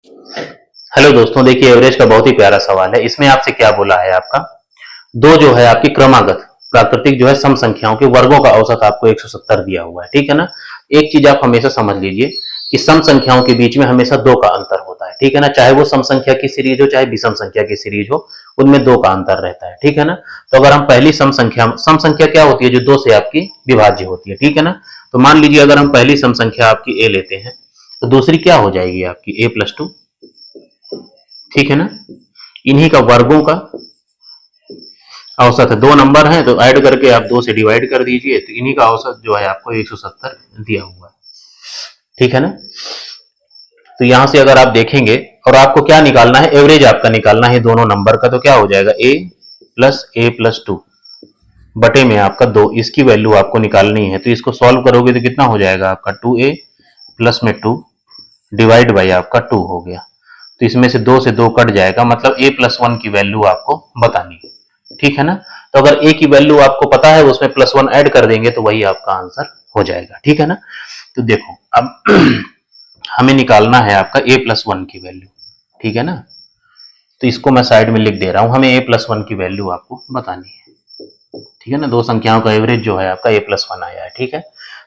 Hello दोस्तों, देखिए average का बहुत ही प्यारा सवाल है। इसमें आपसे क्या बोला है, आपका दो जो है आपकी क्रमागत प्राकृतिक जो है सम संख्याओं के वर्गों का औसत आपको 170 दिया हुआ है। ठीक है ना। एक चीज आप हमेशा समझ लीजिए कि सम संख्याओं के बीच में हमेशा दो का अंतर होता है। ठीक है ना। चाहे वो सम संख्या की सीरीज हो चाहे विषम संख्या की सीरीज हो, उनमें दो का अंतर रहता है। ठीक है ना। तो अगर हम पहली सम संख्या क्या होती है, जो दो से आपकी विभाज्य होती है। ठीक है ना। तो मान लीजिए अगर हम पहली सम संख्या आपकी ए लेते हैं, तो दूसरी क्या हो जाएगी आपकी a+2। ठीक है ना। इन्हीं का वर्गों का औसत है। दो नंबर हैं तो ऐड करके आप दो से डिवाइड कर दीजिए, तो इन्हीं का औसत जो है आपको 170 दिया हुआ है। ठीक है ना। तो यहां से अगर आप देखेंगे और आपको क्या निकालना है, एवरेज आपका निकालना है दोनों नंबर का, तो क्या हो जाएगा a+a+2 बटे में आपका 2, इसकी वैल्यू आपको निकालनी है। तो इसको सॉल्व करोगे तो कितना हो जाएगा आपका 2a प्लस में 2 डिवाइड बाई आपका 2 हो गया। तो इसमें से 2 से 2 कट जाएगा, मतलब a+1 की वैल्यू आपको बतानी है। ठीक है ना। तो अगर a की वैल्यू आपको पता है, उसमें +1 ऐड कर देंगे तो वही आपका आंसर हो जाएगा। ठीक है ना। तो देखो अब हमें निकालना है आपका a+1 की वैल्यू। ठीक है ना। तो इसको मैं साइड में लिख दे रहा हूं, हमें a+1 की वैल्यू आपको बतानी है। ठीक है ना। दो संख्याओं का एवरेज जो है आपका a+1 आया है। ठीक है।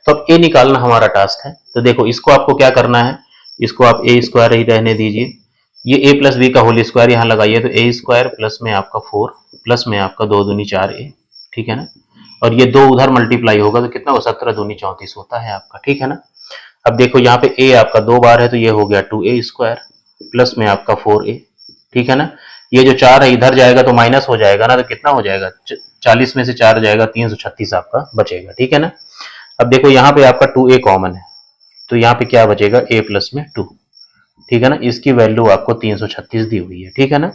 तो अब a निकालना हमारा टास्क है। तो देखो इसको आपको क्या करना है, इसको आप a² ही रहने दीजिए। ये a+b का होल स्क्वायर यहाँ लगाइए, तो a² प्लस में आपका 4 प्लस में आपका 2 दूनी 4a। ठीक है ना। और ये दो उधर मल्टीप्लाई होगा तो कितना हो, 17 दूनी 34 होता है आपका। ठीक है ना। अब देखो यहाँ पे a आपका 2 बार है तो ये हो गया 2a² प्लस में आपका 4a। ठीक है ना। ये जो 4 है इधर जाएगा तो माइनस हो जाएगा ना, तो कितना हो जाएगा, 40 में से 4 जाएगा 336 आपका बचेगा। ठीक है ना। अब देखो यहाँ पे आपका 2a कॉमन है, तो यहाँ पे क्या बचेगा, a प्लस में 2। ठीक है ना। इसकी वैल्यू आपको 336 दी हुई है। ठीक है ना।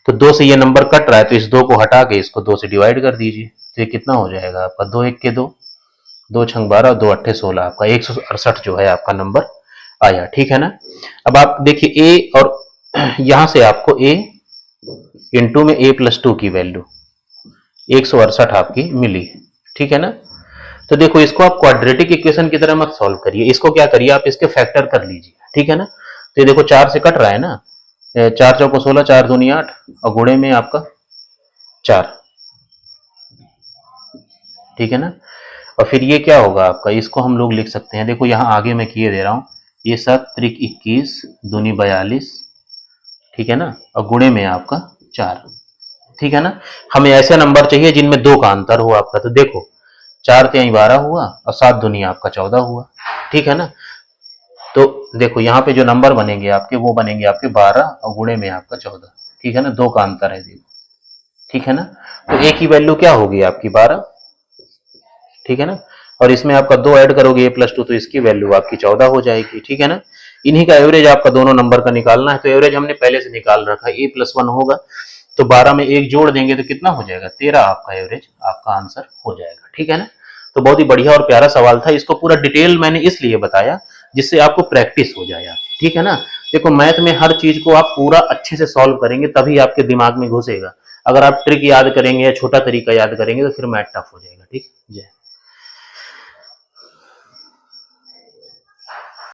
तो 2 से ये नंबर कट रहा है, तो इस 2 को हटा के इसको 2 से डिवाइड कर दीजिए, तो ये कितना हो जाएगा आपका 2 1 के 2, 2 छंग 12, 2 अट्ठे 16, आपका 168 जो है आपका नंबर आया। ठीक है ना। अब आप देखिए a और यहां से आपको a इंटू में a+2 की वैल्यू 168 आपकी मिली। ठीक है ना। तो देखो इसको आप क्वाड्रेटिक इक्वेशन की तरह मत सॉल्व करिए, इसको क्या करिए, आप इसके फैक्टर कर लीजिए। ठीक है ना। तो ये देखो 4 से कट रहा है ना, 4 चौको 16, 4 दूनी 8 और गुणे में आपका 4। ठीक है ना। और फिर ये क्या होगा आपका, इसको हम लोग लिख सकते हैं, देखो यहाँ आगे मैं किए दे रहा हूं, ये 7 त्रिक 21 दूनी 42। ठीक है ना। और गुणे में आपका 4। ठीक है ना। हमें ऐसे नंबर चाहिए जिनमें दो का अंतर हो आपका। तो देखो 4 तिहाई 12 हुआ और 7 दूनी आपका 14 हुआ। ठीक है ना। तो देखो यहाँ पे जो नंबर बनेंगे आपके, वो बनेंगे आपके 12 और गुणे में आपका 14। ठीक है ना। दो का अंतर है देखो। ठीक है ना। तो a की वैल्यू क्या होगी आपकी 12। ठीक है ना। और इसमें आपका 2 ऐड करोगे a+2 तो इसकी वैल्यू आपकी 14 हो जाएगी। ठीक है ना। इन्हीं का एवरेज आपका दोनों नंबर का निकालना है। तो एवरेज हमने पहले से निकाल रखा है, a+1 होगा तो 12 में 1 जोड़ देंगे तो कितना हो जाएगा, 13 आपका एवरेज आपका आंसर हो जाएगा। ठीक है ना। तो बहुत ही बढ़िया और प्यारा सवाल था। इसको पूरा डिटेल मैंने इसलिए बताया जिससे आपको प्रैक्टिस हो जाए आपकी। ठीक है ना। देखो मैथ में हर चीज को आप पूरा अच्छे से सॉल्व करेंगे तभी आपके दिमाग में घुसेगा। अगर आप ट्रिक याद करेंगे या छोटा तरीका याद करेंगे तो फिर मैथ टफ हो जाएगा। ठीक। जय